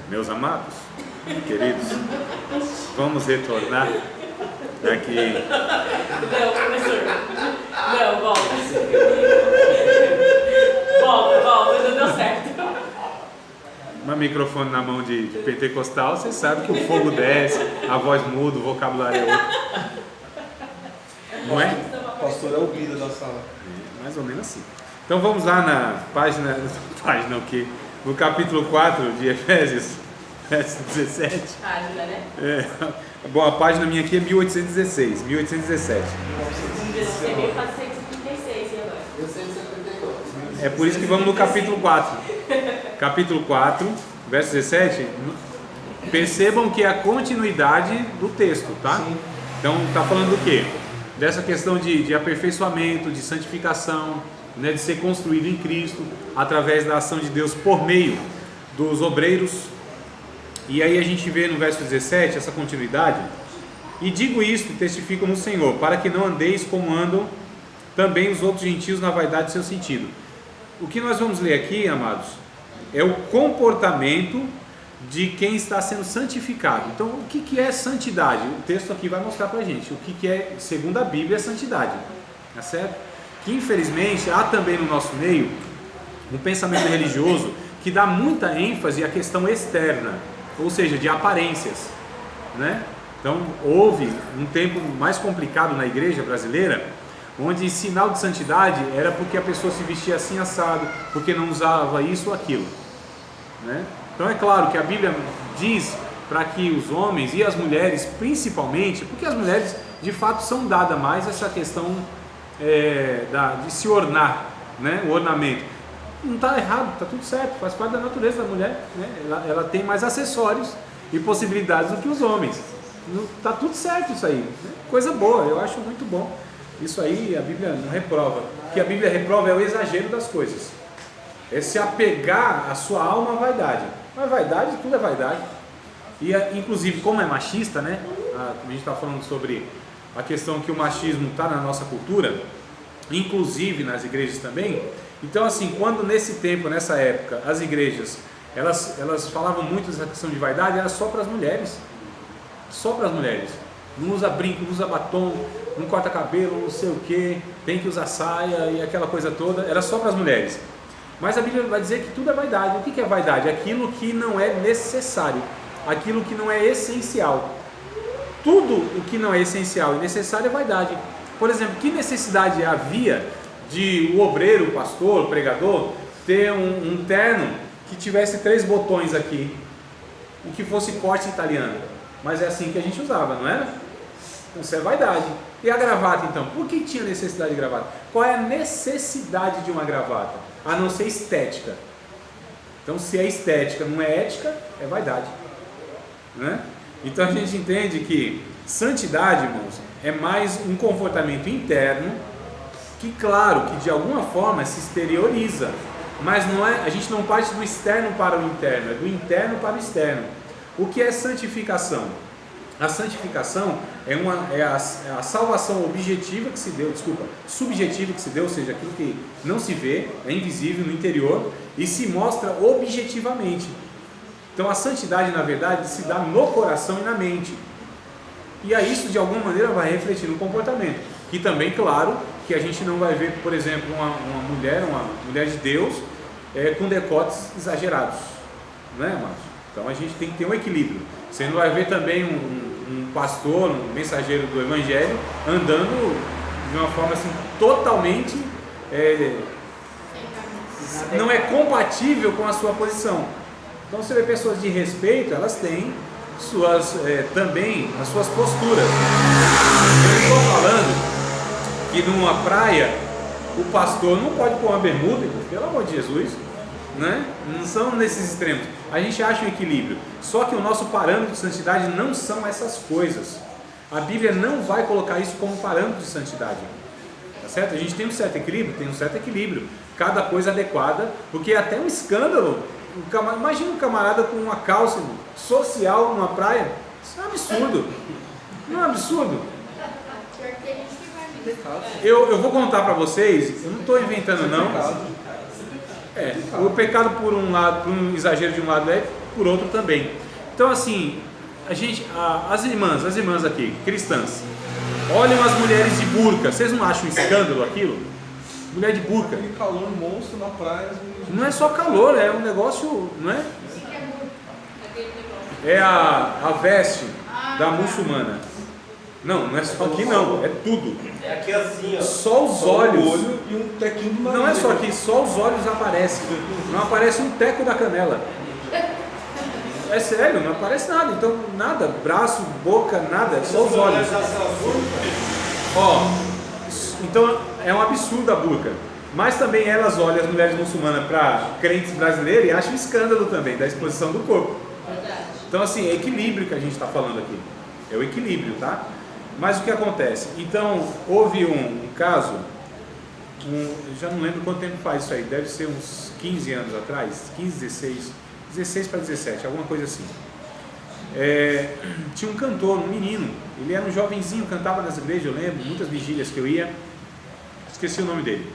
Meus amados, queridos, vamos retornar aqui. Não, professor. Não, volta. Volta, não deu certo. Um microfone na mão de pentecostal, você sabe que o fogo desce, a voz muda, o vocabulário é outro. Não é? O pastor é o vida da sala. Mais ou menos assim. Então vamos lá na página o quê? No capítulo 4 de Efésios, verso 17. Página, né? Bom, a página minha aqui é 1816, 1817. Você veio para 136 e agora? Eu sei 72. É por isso que vamos no capítulo 4. Capítulo 4, verso 17. Percebam que é a continuidade do texto, tá? Sim. Então está falando do quê? Dessa questão de aperfeiçoamento, de santificação, né, de ser construído em Cristo, através da ação de Deus por meio dos obreiros. E aí a gente vê no verso 17 essa continuidade. E digo isto e testifico no Senhor, para que não andeis como andam também os outros gentios na vaidade do seu sentido. O que nós vamos ler aqui, amados, é o comportamento de quem está sendo santificado. Então, o que é santidade? O texto aqui vai mostrar para a gente o que é, segundo a Bíblia, santidade. Tá certo? Que infelizmente há também no nosso meio um pensamento religioso que dá muita ênfase à questão externa, ou seja, de aparências, né? Então houve um tempo mais complicado na igreja brasileira, onde sinal de santidade era porque a pessoa se vestia assim assado, porque não usava isso ou aquilo, né? Então é claro que a Bíblia diz para que os homens e as mulheres, principalmente, porque as mulheres de fato são dadas mais essa questão de se ornar, né? O ornamento. Não está errado, está tudo certo, faz parte da natureza da mulher, né? Ela tem mais acessórios e possibilidades do que os homens. Está tudo certo isso aí, né? Coisa boa, eu acho muito bom. Isso aí a Bíblia não reprova. O que a Bíblia reprova é o exagero das coisas. É se apegar a sua alma à vaidade. Mas vaidade, tudo é vaidade. E inclusive, como é machista, né? A gente está falando sobre a questão que o machismo está na nossa cultura, inclusive nas igrejas também. Então assim, quando nesse tempo, nessa época, as igrejas, elas falavam muito dessa questão de vaidade, era só para as mulheres. Só para as mulheres. Não usa brinco, não usa batom, não corta cabelo, não sei o que, tem que usar saia e aquela coisa toda, era só para as mulheres. Mas a Bíblia vai dizer que tudo é vaidade. O que é vaidade? Aquilo que não é necessário, aquilo que não é essencial. Tudo o que não é essencial e necessário é vaidade. Por exemplo, que necessidade havia de o obreiro, o pastor, o pregador, ter um terno que tivesse 3 botões aqui e que fosse corte italiano? Mas é assim que a gente usava, não era? Isso é vaidade. E a gravata então? Por que tinha necessidade de gravata? Qual é a necessidade de uma gravata? A não ser estética. Então se é estética, não é ética, é vaidade, né? Então a gente entende que santidade, irmãos, é mais um comportamento interno que, claro, que de alguma forma se exterioriza, mas não é, a gente não parte do externo para o interno, é do interno para o externo. O que é santificação? A santificação é a salvação objetiva que se deu, subjetiva que se deu, ou seja, aquilo que não se vê, é invisível no interior e se mostra objetivamente. Então a santidade, na verdade, se dá no coração e na mente. E aí isso de alguma maneira vai refletir no comportamento. Que também, claro, que a gente não vai ver, por exemplo, uma mulher de Deus com decotes exagerados, né, amados? Então a gente tem que ter um equilíbrio. Você não vai ver também um pastor, um mensageiro do Evangelho andando de uma forma assim totalmente não é compatível com a sua posição. Então você vê pessoas de respeito, elas têm também as suas posturas. Eu estou falando que numa praia o pastor não pode pôr uma bermuda, pelo amor de Jesus, né? Não são nesses extremos. A gente acha um equilíbrio. Só que o nosso parâmetro de santidade não são essas coisas. A Bíblia não vai colocar isso como parâmetro de santidade. Tá certo? A gente tem um certo equilíbrio. Cada coisa adequada, porque é até um escândalo. Imagina um camarada com uma calça social numa praia. Isso é um absurdo. Não é um absurdo? Eu vou contar para vocês, eu não estou inventando não. O pecado por um lado, por um exagero de um lado é por outro também. Então assim, as irmãs aqui, cristãs, olham as mulheres de burca, vocês não acham um escândalo aquilo? Mulher de burca. Aquele calor monstro na praia. Não é só calor, é um negócio, não é? É a veste da muçulmana. Não é só aqui não, é tudo. É aqui assim, ó. Só os olhos. Olho e um tequinho do nariz. Não é só aqui, só os olhos aparecem. Não aparece um teco da canela. É sério, não aparece nada. Então, nada, braço, boca, nada, só os olhos. Ó, então é um absurdo a burca. Mas também elas olham as mulheres muçulmanas para crentes brasileiros e acham um escândalo também da exposição do corpo. Então assim, é equilíbrio que a gente está falando aqui. É o equilíbrio, tá? Mas o que acontece? Então, houve um caso, eu já não lembro quanto tempo faz isso aí, deve ser uns 15 anos atrás, 15, 16 para 17, alguma coisa assim. Tinha um cantor, um menino, ele era um jovenzinho, cantava nas igrejas, eu lembro, muitas vigílias que eu ia, esqueci o nome dele.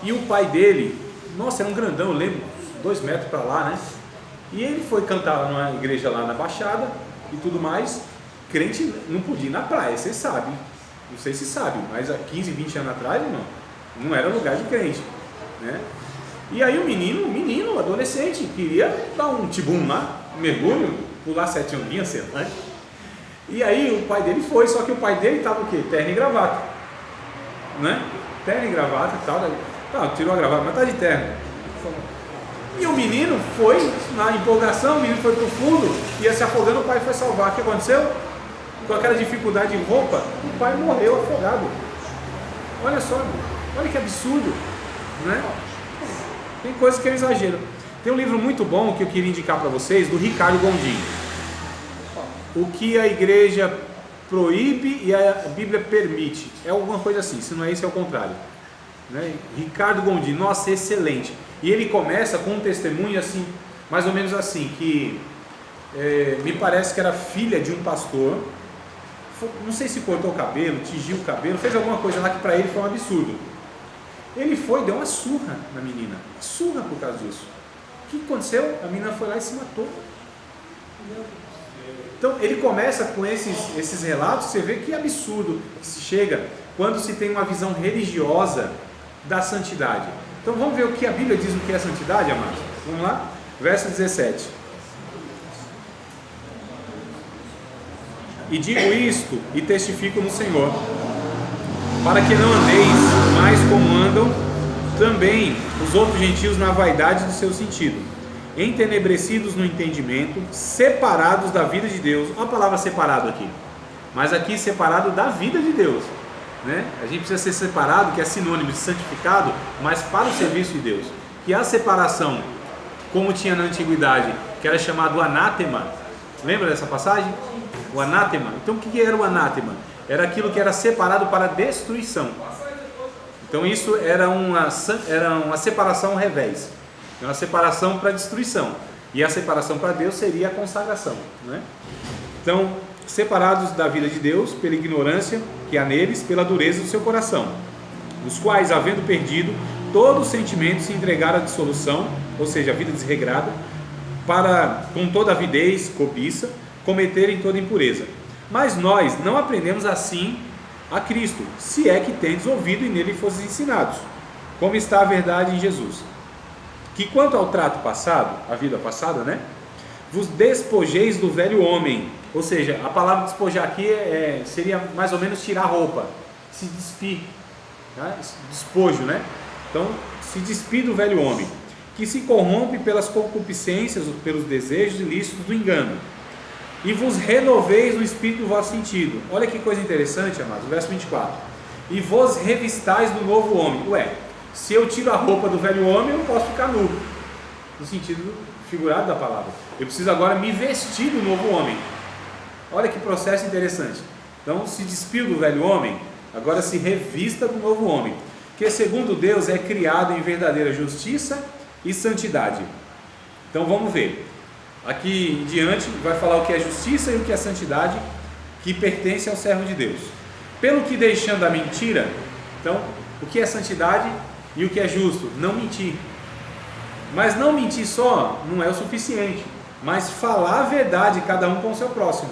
E o pai dele, nossa, era um grandão, eu lembro, 2 metros para lá, né? E ele foi cantar numa igreja lá na Baixada e tudo mais. Crente não podia ir na praia, você sabe. Não sei se sabe, mas há 15, 20 anos atrás, não era lugar de crente, né? E aí o menino, adolescente, queria dar um tibum lá, um mergulho, pular 7 ondinhas, sei lá, né? E aí o pai dele foi, só que o pai dele estava o quê? Terno e gravata, né? Terno e gravata e tal. Não, tirou a gravata, mas tá de terno. E o menino foi, na empolgação, o menino foi pro fundo, ia se afogando, o pai foi salvar. O que aconteceu? Com aquela dificuldade de roupa, o pai morreu afogado. Olha só, olha que absurdo, né? Tem coisas que é exagero. Tem um livro muito bom que eu queria indicar para vocês, do Ricardo Gondim. O que a igreja proíbe e a Bíblia permite. É alguma coisa assim, se não é isso é o contrário. Né? Ricardo Gondim, nossa, excelente. E ele começa com um testemunho assim, mais ou menos assim, que me parece que era filha de um pastor, não sei se cortou o cabelo, tingiu o cabelo, fez alguma coisa lá que para ele foi um absurdo. Ele foi e deu uma surra na menina, surra por causa disso. O que aconteceu? A menina foi lá e se matou. Então ele começa com esses relatos, você vê que absurdo que se chega quando se tem uma visão religiosa da santidade. Então vamos ver o que a Bíblia diz no que é santidade, amados? Vamos lá? Verso 17. E digo isto e testifico no Senhor, para que não andeis mais como andam também os outros gentios na vaidade do seu sentido, entenebrecidos no entendimento, separados da vida de Deus. Olha a palavra separado aqui, mas aqui separado da vida de Deus, né? A gente precisa ser separado, que é sinônimo de santificado, mas para o serviço de Deus. Que a separação, como tinha na antiguidade, que era chamado anátema. Lembra dessa passagem? O anátema. Então o que era o anátema? Era aquilo que era separado para destruição. Então isso era uma separação ao revés, uma separação para destruição. E a separação para Deus seria a consagração, né? Então, separados da vida de Deus pela ignorância que há neles, pela dureza do seu coração, os quais, havendo perdido todo o sentimento, se entregaram à dissolução, ou seja, a vida desregrada, para, com toda avidez, cobiça, cometerem toda impureza. Mas nós não aprendemos assim a Cristo, se é que tendes ouvido e nele fostes ensinados, como está a verdade em Jesus. Que quanto ao trato passado, a vida passada, né? Vos despojeis do velho homem. Ou seja, a palavra despojar aqui seria mais ou menos tirar a roupa, se despir, né? Despojo, né? Então, se despir do velho homem, que se corrompe pelas concupiscências, pelos desejos ilícitos do engano, e vos renoveis no espírito do vosso sentido. Olha que coisa interessante, amados, verso 24. E vos revistais do novo homem. Ué, se eu tiro a roupa do velho homem, eu não posso ficar nu, no sentido figurado da palavra. Eu preciso agora me vestir do novo homem. Olha que processo interessante. Então, se despiu do velho homem, agora se revista do novo homem, que segundo Deus é criado em verdadeira justiça e santidade. Então vamos ver. Aqui em diante vai falar o que é justiça e o que é santidade, que pertence ao servo de Deus. Pelo que deixando a mentira, então, o que é santidade e o que é justo? Não mentir. Mas não mentir só não é o suficiente. mas falar a verdade, cada um com o seu próximo.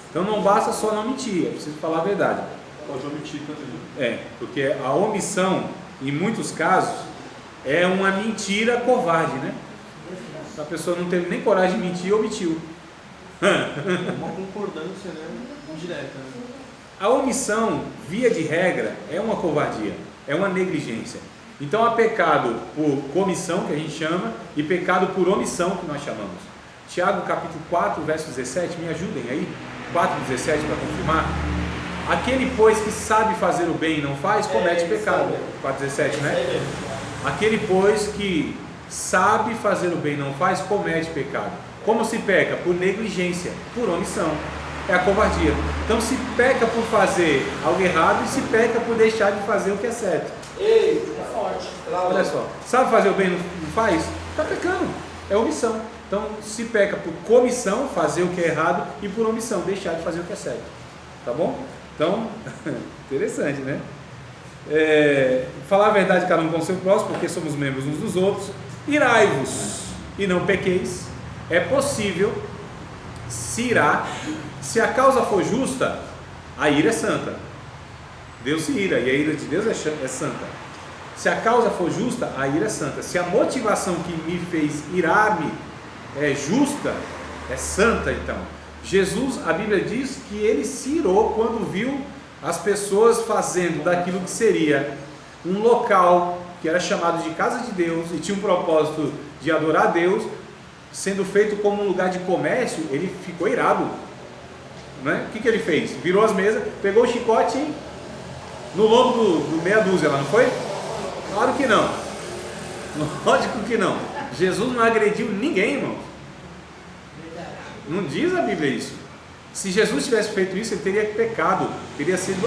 Então não basta só não mentir, é preciso falar a verdade. Pode omitir também. Porque a omissão, em muitos casos, é uma mentira covarde, né? A pessoa não teve nem coragem de mentir, omitiu. Uma concordância, né? Indireta. Né? A omissão, via de regra, é uma covardia, é uma negligência. Então há pecado por comissão, que a gente chama, e pecado por omissão, que nós chamamos. Tiago capítulo 4, verso 17, me ajudem aí, 4,17 para confirmar. Aquele, pois, que sabe fazer o bem e não faz, comete pecado. 4,17, né? Aquele, pois, que sabe fazer o bem e não faz, comete pecado. Como se peca? Por negligência, por omissão. É a covardia. Então se peca por fazer algo errado e se peca por deixar de fazer o que é certo. Ei, é forte. Olha só, sabe fazer o bem e não faz? Está pecando, é omissão. Então se peca por comissão, fazer o que é errado, e por omissão, deixar de fazer o que é certo. Tá bom? Então, interessante, né? Falar a verdade cada um com o seu próximo, porque somos membros uns dos outros. Irai-vos e não pequeis. É possível se irar. Se a causa for justa, a ira é santa. Deus se ira e a ira de Deus é santa. Se a causa for justa, a ira é santa. Se a motivação que me fez irar-me é justa, é santa, então. Jesus, a Bíblia diz que ele se irou quando viu as pessoas fazendo daquilo que seria um local que era chamado de casa de Deus e tinha um propósito de adorar a Deus, sendo feito como um lugar de comércio. Ele ficou irado, né? O que ele fez? Virou as mesas, pegou o chicote no lombo do meia dúzia lá, não foi? Claro que não, lógico que não. Jesus não agrediu ninguém, irmão. Não diz a Bíblia isso. Se Jesus tivesse feito isso, ele teria pecado, teria sido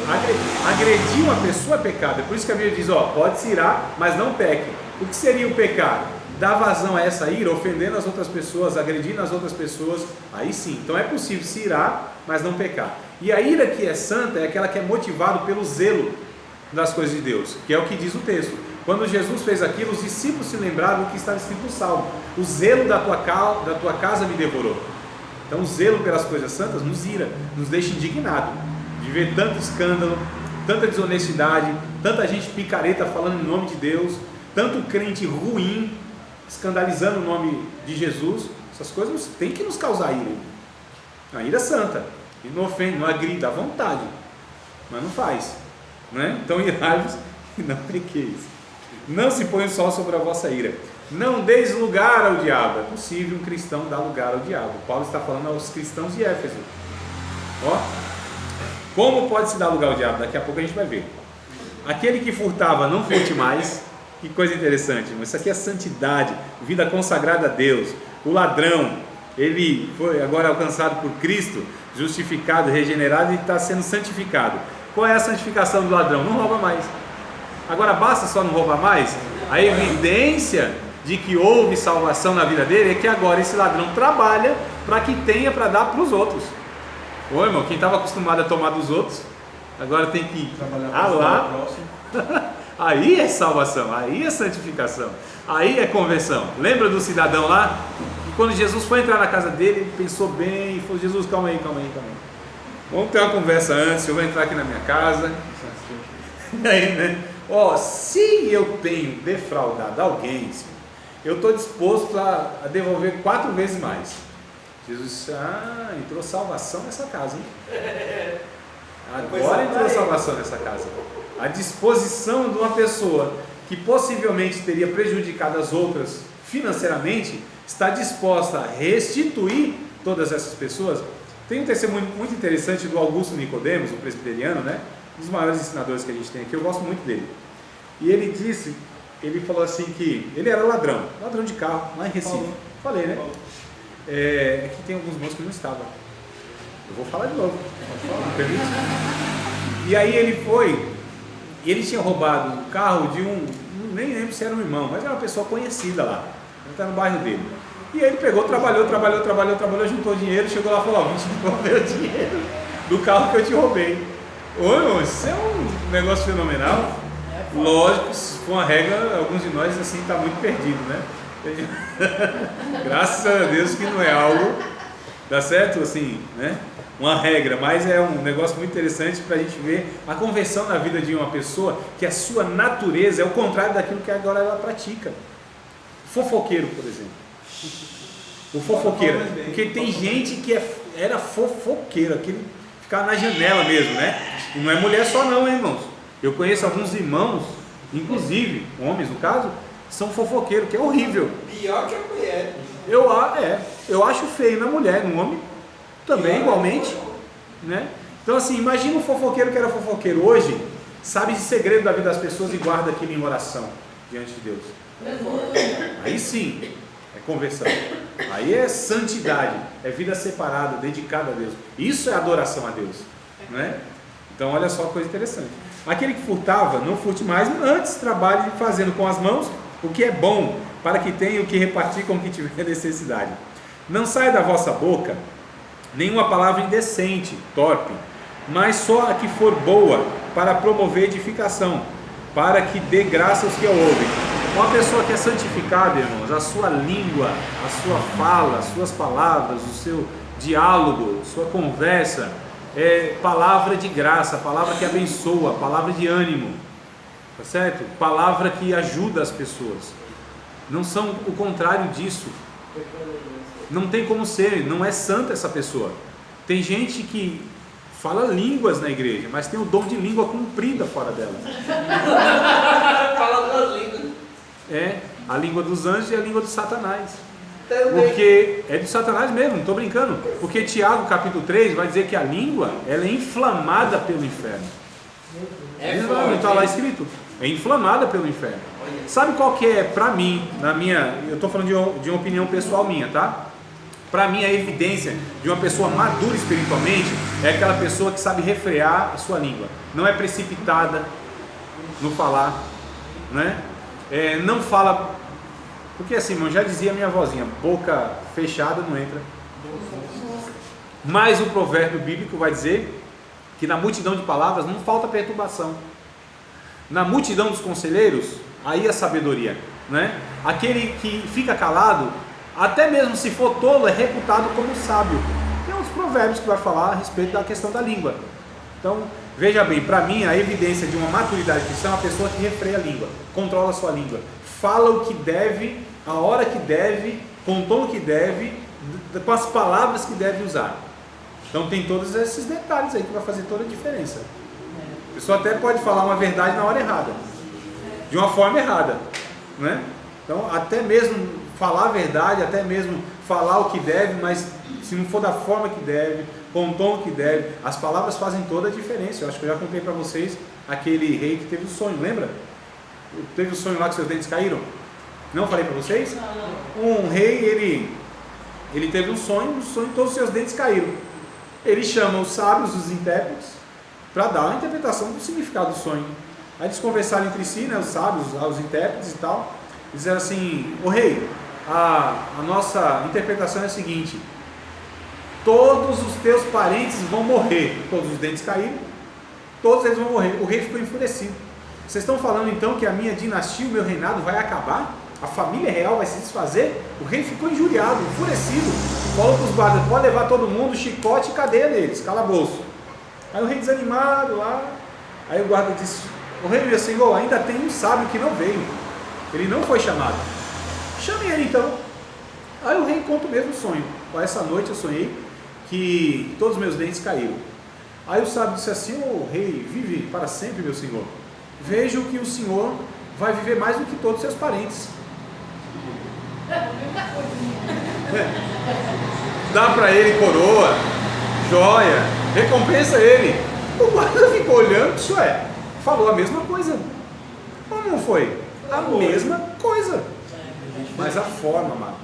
agredir uma pessoa é pecado. É por isso que a Bíblia diz, pode se irar, mas não peque. O que seria o pecado? Dar vazão a essa ira, ofendendo as outras pessoas, agredindo as outras pessoas, aí sim. Então é possível se irar, mas não pecar. E a ira que é santa é aquela que é motivada pelo zelo das coisas de Deus, que é o que diz o texto. Quando Jesus fez aquilo, os discípulos se lembraram do que estava escrito no Salmo: o zelo da tua casa me devorou. Então o zelo pelas coisas santas nos ira, nos deixa indignado de ver tanto escândalo, tanta desonestidade, tanta gente picareta falando em nome de Deus, tanto crente ruim escandalizando o nome de Jesus. Essas coisas têm que nos causar ira. A ira é santa, e não ofende, não agride, dá vontade, mas não faz, né? Então irai-vos e não pequeis. Não se põe o sol sobre a vossa ira. Não deis lugar ao diabo. É possível um cristão dar lugar ao diabo. Paulo está falando aos cristãos de Éfeso. Como pode se dar lugar ao diabo? Daqui a pouco a gente vai ver. Aquele que furtava, não furte mais. Que coisa interessante, mas isso aqui é santidade, vida consagrada a Deus. O ladrão, ele foi agora alcançado por Cristo, justificado, regenerado e está sendo santificado. Qual é a santificação do ladrão? Não rouba mais. Agora basta só não roubar mais? A evidência de que houve salvação na vida dele é que agora esse ladrão trabalha para que tenha para dar para os outros. Ô irmão, quem estava acostumado a tomar dos outros, agora tem que lá. Aí é salvação, aí é santificação, aí é conversão. Lembra do cidadão lá? Que quando Jesus foi entrar na casa dele, ele pensou bem e falou: Jesus, calma aí. Vamos ter uma conversa antes, eu vou entrar aqui na minha casa. E aí, né? Se eu tenho defraudado alguém, eu estou disposto a devolver 4 vezes mais. Jesus disse: entrou salvação nessa casa, hein? Agora entrou salvação nessa casa. A disposição de uma pessoa que possivelmente teria prejudicado as outras financeiramente, está disposta a restituir todas essas pessoas. Tem um testemunho muito interessante do Augusto Nicodemos, o presbiteriano, né? Um dos maiores ensinadores que a gente tem aqui, eu gosto muito dele. E ele falou assim que ele era ladrão de carro, lá em Recife. Falei, né? É que tem alguns irmãos que não estavam. Eu vou falar de novo. Não permite? E aí ele tinha roubado o carro de nem lembro se era um irmão, mas era uma pessoa conhecida lá. Ele está no bairro dele. E ele pegou, trabalhou, juntou dinheiro, chegou lá e falou: vim te devolver o dinheiro do carro que eu te roubei. Irmão, isso é um negócio fenomenal. Lógico, se for uma regra, alguns de nós assim está muito perdido, né? Graças a Deus que não é algo, dá certo? Assim, né? Uma regra, mas é um negócio muito interessante para a gente ver a conversão na vida de uma pessoa que a sua natureza é o contrário daquilo que agora ela pratica. Fofoqueiro, por exemplo. O fofoqueiro, porque tem gente que era fofoqueiro, aquele ficava na janela mesmo, né? E não é mulher só não, hein, irmãos? Eu conheço alguns irmãos, inclusive homens no caso, são fofoqueiros, que é horrível. Pior que a mulher. Eu acho feio na mulher, no homem também igualmente, né? Então assim, imagina um fofoqueiro que era fofoqueiro hoje, sabe de segredo da vida das pessoas e guarda aquilo em oração diante de Deus. Aí sim é conversão, aí é santidade, é vida separada, dedicada a Deus. Isso é adoração a Deus, né? Então olha só que coisa interessante. Aquele que furtava, não furte mais, antes trabalhe fazendo com as mãos o que é bom, para que tenha o que repartir com quem tiver necessidade. Não saia da vossa boca nenhuma palavra indecente, torpe, mas só a que for boa, para promover edificação, para que dê graça aos que a ouvem. Uma pessoa que é santificada, irmãos, a sua língua, a sua fala, as suas palavras, o seu diálogo, sua conversa, é palavra de graça, palavra que abençoa, palavra de ânimo, tá certo? Palavra que ajuda as pessoas. Não são o contrário disso. Não tem como ser, não é santa essa pessoa. Tem gente que fala línguas na igreja, mas tem o dom de língua comprida fora dela. Fala duas línguas. É, a língua dos anjos e a língua do Satanás. Também. Porque é do Satanás mesmo, não estou brincando. Porque Tiago capítulo 3 vai dizer que a língua ela é inflamada pelo inferno. Não está lá escrito. É inflamada pelo inferno. Sabe qual que é, para mim, eu estou falando de uma opinião pessoal minha, tá? Para mim a evidência de uma pessoa madura espiritualmente é aquela pessoa que sabe refrear a sua língua. Não é precipitada no falar, né? Não fala, porque assim, irmão, já dizia minha vozinha, boca fechada não entra. Mas o provérbio bíblico vai dizer que na multidão de palavras não falta perturbação. Na multidão dos conselheiros, aí a sabedoria, né? Aquele que fica calado, até mesmo se for tolo, é reputado como sábio. Tem uns provérbios que vai falar a respeito da questão da língua. Então, veja bem, para mim a evidência de uma maturidade cristã é uma pessoa que refreia a língua, controla a sua língua, fala o que deve, a hora que deve, com o tom que deve, com as palavras que deve usar. Então tem todos esses detalhes aí que vai fazer toda a diferença. A pessoa até pode falar uma verdade na hora errada, de uma forma errada, né? Então até mesmo falar a verdade, até mesmo falar o que deve, mas se não for da forma que deve, com o tom que deve, as palavras fazem toda a diferença. Eu acho que eu já contei para vocês aquele rei que teve o sonho, lembra? Teve o sonho lá que seus dentes caíram? Não falei para vocês? Um rei, ele teve um sonho, no sonho todos os seus dentes caíram. Ele chama os sábios, os intérpretes, para dar uma interpretação do significado do sonho. Aí eles conversaram entre si, né, os sábios, os intérpretes e tal, disseram assim: ô rei, a nossa interpretação é a seguinte: todos os teus parentes vão morrer. Todos os dentes caíram, todos eles vão morrer. O rei ficou enfurecido. Vocês estão falando então que a minha dinastia, o meu reinado vai acabar? A família real vai se desfazer? O rei ficou injuriado, enfurecido. Falou para os guardas: pode levar todo mundo, chicote e cadeia neles, calabouço. Aí o rei desanimado lá, aí o guarda disse: o rei, meu senhor, ainda tem um sábio que não veio, ele não foi chamado, chame ele então. Aí o rei conta o mesmo sonho: essa noite eu sonhei que todos os meus dentes caíram. Aí o sábio disse assim: ô rei, vive para sempre, meu senhor, vejo que o senhor vai viver mais do que todos os seus parentes. Dá para ele coroa, joia, recompensa ele. O guarda ficou olhando, isso falou a mesma coisa. Ou não foi? A mesma coisa. Mas a forma, amados,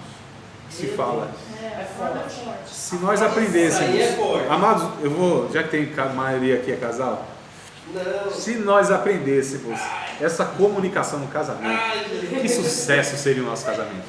que se fala. Se nós aprendêssemos, amados, eu vou, já que tem maioria aqui é casal, se nós aprendêssemos essa comunicação no casamento, que sucesso seria o nosso casamento.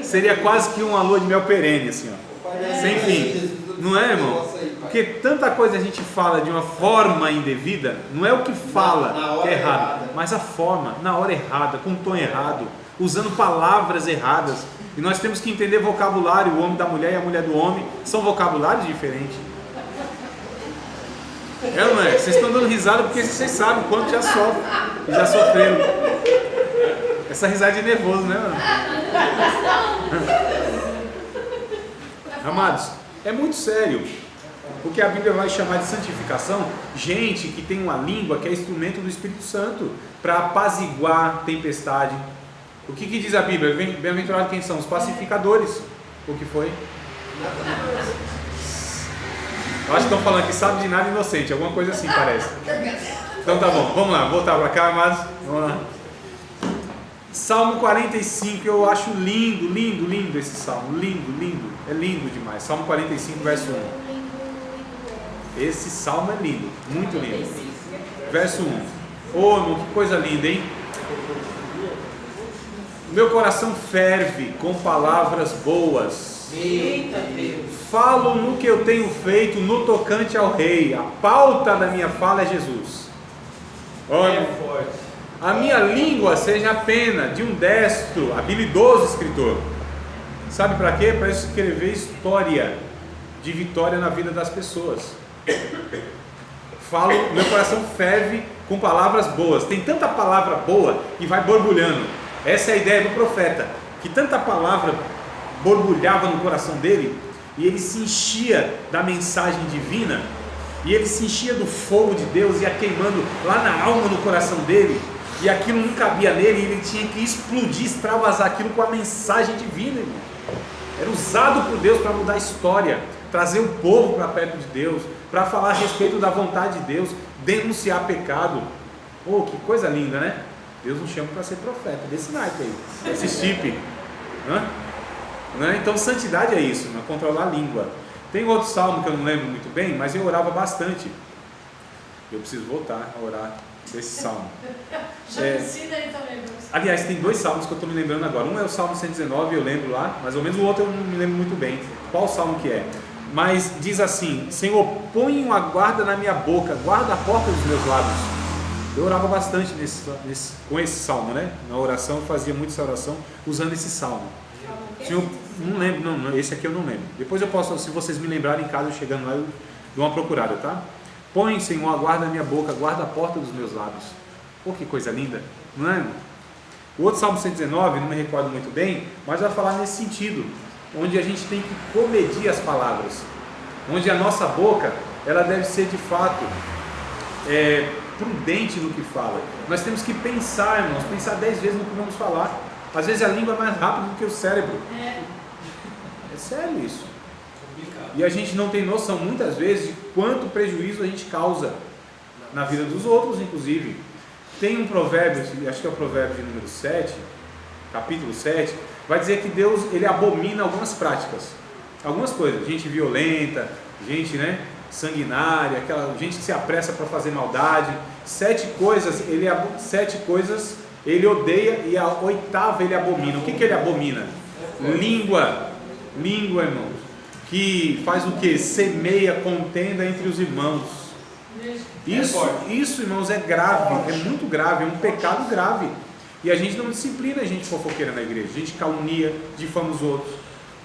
Seria quase que uma lua de mel perene, assim, ó, sem fim. Não é, irmão? Porque tanta coisa a gente fala de uma forma indevida. Não é o que fala que é errado, mas a forma, na hora errada, com o tom errado, usando palavras erradas. E nós temos que entender vocabulário. O homem da mulher e a mulher do homem são vocabulários diferentes. É ou não é? Vocês estão dando risada porque vocês sabem o quanto já sofrem, já sofreram. Essa risada é nervoso, né, mano? Amados, é muito sério. Porque a Bíblia vai chamar de santificação gente que tem uma língua que é instrumento do Espírito Santo para apaziguar tempestade. O que diz a Bíblia? Bem-aventurado quem são? Os pacificadores. O que foi? Eu acho que estão falando que sabe de nada inocente, alguma coisa assim parece. Então tá bom, vamos lá, voltar para cá, amados. Vamos lá. Salmo 45, eu acho lindo, lindo, lindo esse salmo. Lindo, lindo, é lindo demais. Salmo 45, verso 1. Esse salmo é lindo, muito lindo. Verso 1. Ô, irmão, que coisa linda, hein? Meu coração ferve com palavras boas. Eita Deus. Falo no que eu tenho feito no tocante ao rei. A pauta da minha fala é Jesus. Olha, forte. a minha língua seja a pena de um destro, habilidoso escritor. Sabe para quê? Para escrever história de vitória na vida das pessoas. Falo, meu coração ferve com palavras boas. Tem tanta palavra boa que vai borbulhando. Essa é a ideia do profeta, que tanta palavra borbulhava no coração dele, e ele se enchia da mensagem divina, e ele se enchia do fogo de Deus, ia queimando lá na alma, no coração dele, e aquilo não cabia nele, e ele tinha que explodir, extravasar aquilo com a mensagem divina, irmão. Era usado por Deus para mudar a história, trazer o povo para perto de Deus, para falar a respeito da vontade de Deus, denunciar pecado. Oh, que coisa linda, né? Deus nos chama para ser profeta, desse naipe aí, desse tipo. Então santidade é isso, né? Controlar a língua. Tem outro salmo que eu não lembro muito bem, mas eu orava bastante. Eu preciso voltar a orar desse salmo. Aliás, tem dois salmos que eu estou me lembrando agora. Um é o Salmo 119, eu lembro lá, mais ou menos. O outro eu não me lembro muito bem qual salmo que é. Mas diz assim: Senhor, põe uma guarda na minha boca, guarda a porta dos meus lábios. Eu orava bastante com esse salmo, né? Na oração, eu fazia muito essa oração usando esse salmo. Senhor, não lembro, não, esse aqui eu não lembro. Depois eu posso, se vocês me lembrarem em casa, eu chegando lá, eu dou uma procurada, tá? Põe, Senhor, a guarda na minha boca, guarda a porta dos meus lábios. Pô, que coisa linda, não é? O outro Salmo 119, não me recordo muito bem, mas vai falar nesse sentido, onde a gente tem que comedir as palavras, onde a nossa boca, ela deve ser de fato prudente no que fala. Nós temos que pensar, irmãos, pensar 10 vezes no que vamos falar. Às vezes a língua é mais rápida do que o cérebro. É sério isso. E a gente não tem noção muitas vezes de quanto prejuízo a gente causa na vida dos outros, inclusive. Tem um provérbio, acho que é o provérbio de número 7, capítulo 7, vai dizer que Deus, ele abomina algumas práticas, algumas coisas, gente violenta, gente, né, sanguinária, aquela gente que se apressa para fazer maldade. 7 coisas ele odeia, e a 8ª ele abomina. O que ele abomina? Língua, irmãos, que faz o que? Semeia contenda entre os irmãos. Isso, irmãos, é grave, é muito grave, é um pecado grave. E a gente não disciplina a gente fofoqueira na igreja, a gente calunia, difama os outros.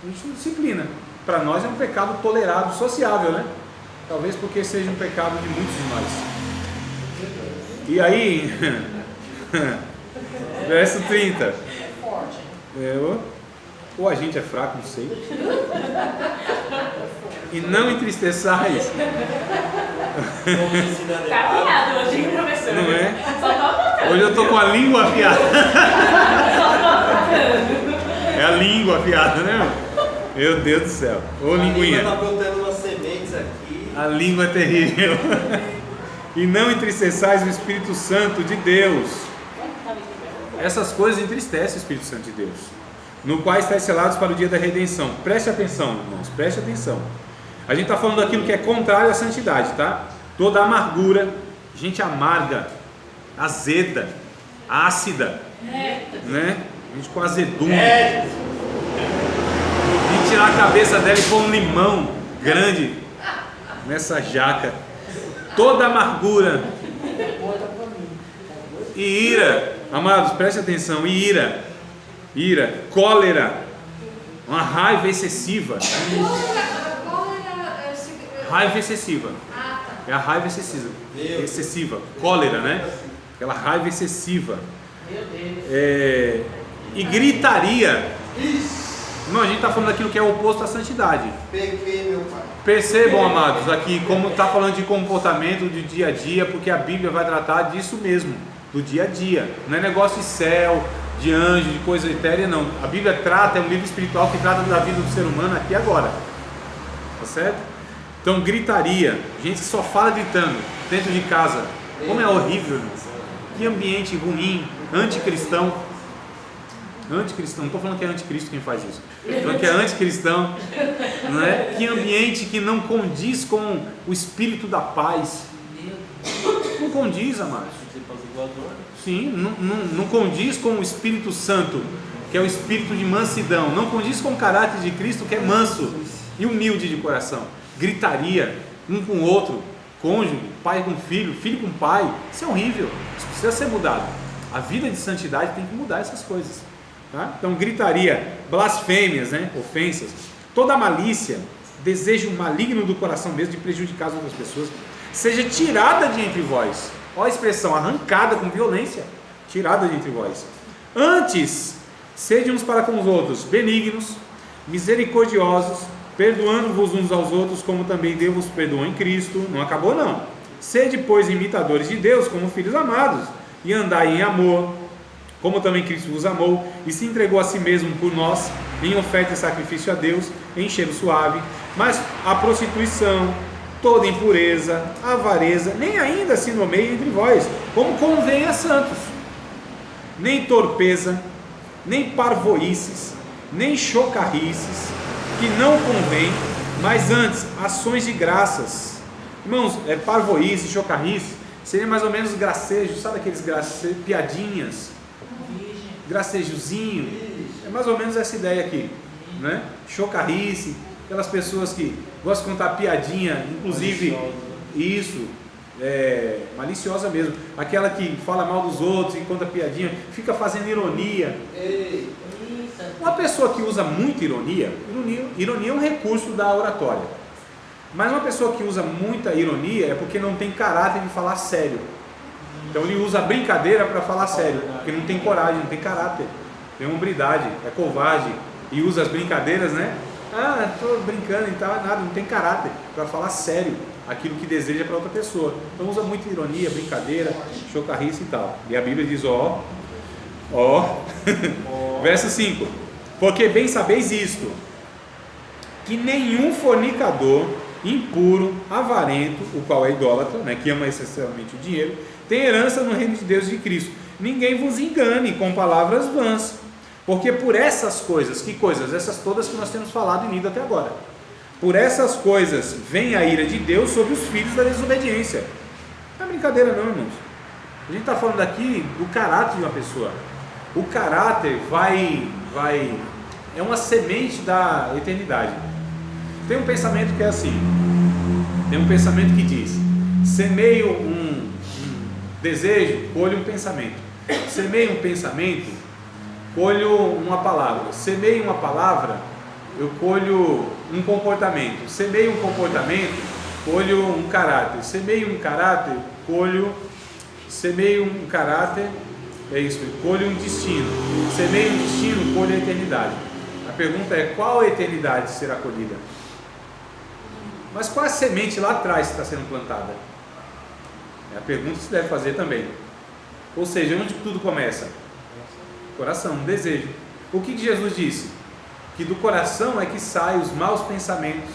A gente não disciplina. Para nós é um pecado tolerado, sociável, né? Talvez porque seja um pecado de muitos de nós. E aí, verso 30. Ou a gente é fraco, não sei. E não entristeçais. Tá afiado hoje, hein, professor? Não é? Só tô apontando. Hoje eu tô com a língua afiada. Só tô apontando. É a língua afiada, né? Meu Deus do céu. Ô linguinha. Tá plantando umas sementes aqui. A língua é terrível. E não entristeçais o Espírito Santo de Deus. Essas coisas entristecem o Espírito Santo de Deus, no qual estáis selados para o dia da redenção. Preste atenção, irmãos, preste atenção. A gente está falando daquilo que é contrário à santidade, tá? Toda amargura, gente amarga, azeda, ácida, né? Gente com azedume. E tirar a cabeça dela e pôr um limão grande nessa jaca. Toda amargura e ira, amados, preste atenção, e ira, ira, cólera, uma raiva excessiva. Raiva excessiva. É a raiva excessiva. Excessiva. Cólera, né? Aquela raiva excessiva. E gritaria. Não, a gente está falando daquilo que é o oposto à santidade. Peguei, meu pai. Percebam, amados, aqui como está falando de comportamento do dia a dia, porque a Bíblia vai tratar disso mesmo, do dia a dia. Não é negócio de céu, de anjo, de coisa etérea, não. A Bíblia trata, é um livro espiritual que trata da vida do ser humano aqui e agora. Tá certo? Então, gritaria, gente que só fala gritando dentro de casa. Como é horrível, irmãos. Que ambiente ruim, anticristão. Anticristão, não estou falando que é anticristo quem faz isso. Estou falando que é anticristão. Não é? Que ambiente que não condiz com o espírito da paz. Não condiz, amados. Sim, não condiz com o Espírito Santo, que é o espírito de mansidão. Não condiz com o caráter de Cristo, que é manso e humilde de coração. Gritaria, um com o outro, cônjuge, pai com filho, filho com pai. Isso é horrível. Isso precisa ser mudado. A vida de santidade tem que mudar essas coisas. Tá? Então, gritaria, blasfêmias, né? Ofensas, toda malícia, desejo maligno do coração mesmo de prejudicar as outras pessoas, seja tirada de entre vós. Olha a expressão, arrancada com violência, tirada de entre vós. Antes, sede uns para com os outros benignos, misericordiosos, perdoando-vos uns aos outros, como também Deus vos perdoou em Cristo. Não acabou não. Sede, pois, imitadores de Deus, como filhos amados, e andai em amor, como também Cristo vos amou e se entregou a si mesmo por nós, em oferta e sacrifício a Deus, em cheiro suave. Mas a prostituição, toda impureza, avareza, nem ainda se nomeia entre vós, como convém a santos. Nem torpeza, nem parvoices, nem chocarrices, que não convém, mas antes ações de graças. Irmãos, parvoice, chocarrice, seria mais ou menos gracejos, sabe aqueles gracejos, piadinhas, gracejozinho, é mais ou menos essa ideia aqui, né? Chocarrice, aquelas pessoas que gostam de contar piadinha, inclusive isso, maliciosa mesmo, aquela que fala mal dos outros e conta piadinha, fica fazendo ironia. Uma pessoa que usa muita ironia é um recurso da oratória, mas uma pessoa que usa muita ironia é porque não tem caráter de falar sério. Então ele usa a brincadeira para falar sério, porque não tem coragem, não tem caráter, tem hombridade, é covarde e usa as brincadeiras, né? Ah, estou brincando e tal, nada, não tem caráter para falar sério aquilo que deseja para outra pessoa. Então usa muita ironia, brincadeira, chocarrice e tal. E a Bíblia diz, verso 5: porque bem sabeis isto, que nenhum fornicador, impuro, avarento, o qual é idólatra, né, que ama excessivamente o dinheiro, tem herança no reino de Deus e de Cristo. Ninguém vos engane com palavras vãs, porque por essas coisas, que coisas? Essas todas que nós temos falado e lido até agora. Por essas coisas vem a ira de Deus sobre os filhos da desobediência. Não é brincadeira não, irmãos. A gente está falando aqui do caráter de uma pessoa. O caráter é uma semente da eternidade. Tem um pensamento que é assim, tem um pensamento que diz: semeio um desejo, colho um pensamento. Semeio um pensamento, colho uma palavra. Semeio uma palavra, eu colho um comportamento. Semeio um comportamento, colho um caráter. Semeio um caráter, colho um destino. Semeio um destino, colho a eternidade. A pergunta é: qual eternidade será colhida? Mas qual a semente lá atrás que está sendo plantada? É a pergunta que se deve fazer também. Ou seja, onde tudo começa? Coração, um desejo. O que Jesus disse? Que do coração é que saem os maus pensamentos,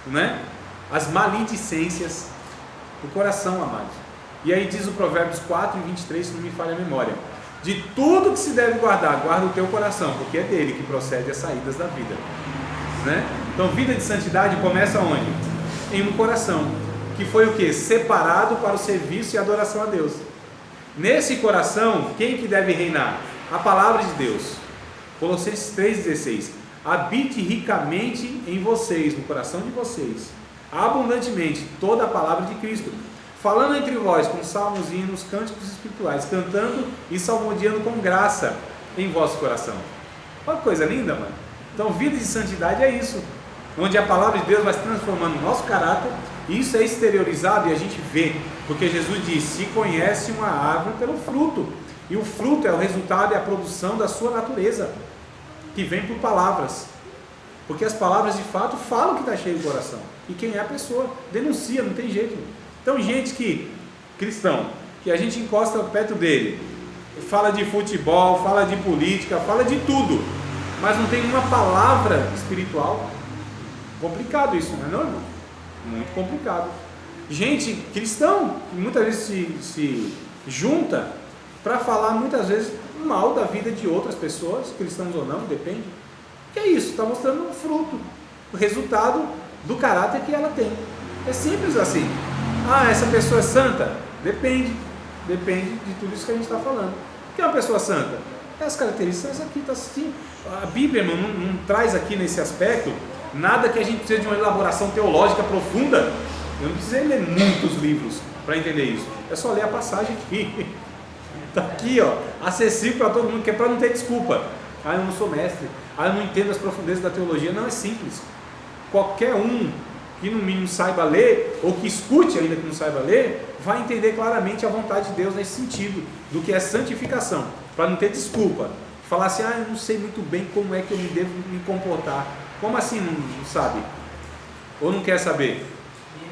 né? As maledicências do coração, amados. E aí diz o Provérbios 4:23, se não me falha a memória: de tudo que se deve guardar, guarda o teu coração, porque é dele que procede as saídas da vida, né? Então, vida de santidade começa onde? Em um coração, que foi o que? Separado para o serviço e adoração a Deus. Nesse coração, quem que deve reinar? A palavra de Deus. Colossenses 3,16: habite ricamente em vocês, no coração de vocês, abundantemente, toda a palavra de Cristo, falando entre vós com salmos, hinos, cânticos espirituais, cantando e salmodiando com graça em vosso coração. Olha que coisa linda, mano. Então, vida de santidade é isso, onde a palavra de Deus vai se transformando no nosso caráter, e isso é exteriorizado e a gente vê, porque Jesus disse: se conhece uma árvore pelo fruto, e o fruto é o resultado e a produção da sua natureza, que vem por palavras, porque as palavras de fato falam que está cheio do coração, e quem é a pessoa denuncia, não tem jeito. Então, gente que, cristão, que a gente encosta perto dele, fala de futebol, fala de política, fala de tudo, mas não tem uma palavra espiritual. Complicado isso, não é não, irmão? Muito complicado. Gente, cristão, que muitas vezes se junta para falar muitas vezes mal da vida de outras pessoas, cristãos ou não, depende. Que é isso? Está mostrando um fruto, o resultado do caráter que ela tem. É simples assim. Ah, essa pessoa é santa? Depende de tudo isso que a gente está falando. O que é uma pessoa santa? As características aqui, está assim. A Bíblia, irmão, não traz aqui nesse aspecto nada que a gente precise de uma elaboração teológica profunda. Eu não precisei ler muitos livros para entender isso. É só ler a passagem aqui. Está aqui, ó, acessível para todo mundo, que é para não ter desculpa. Ah, eu não sou mestre. Ah, eu não entendo as profundezas da teologia. Não, é simples. Qualquer um que no mínimo saiba ler, ou que escute ainda que não saiba ler, vai entender claramente a vontade de Deus nesse sentido, do que é santificação, para não ter desculpa. Falar assim: ah, eu não sei muito bem como é que eu devo me comportar. Como assim não sabe? Ou não quer saber?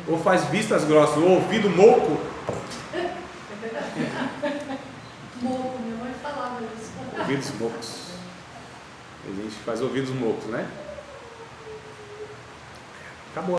Ou faz vistas grossas, ou ouvido moco? Moco, minha mãe falava isso. Ouvidos mocos. A gente faz ouvidos mocos, né? Acabou.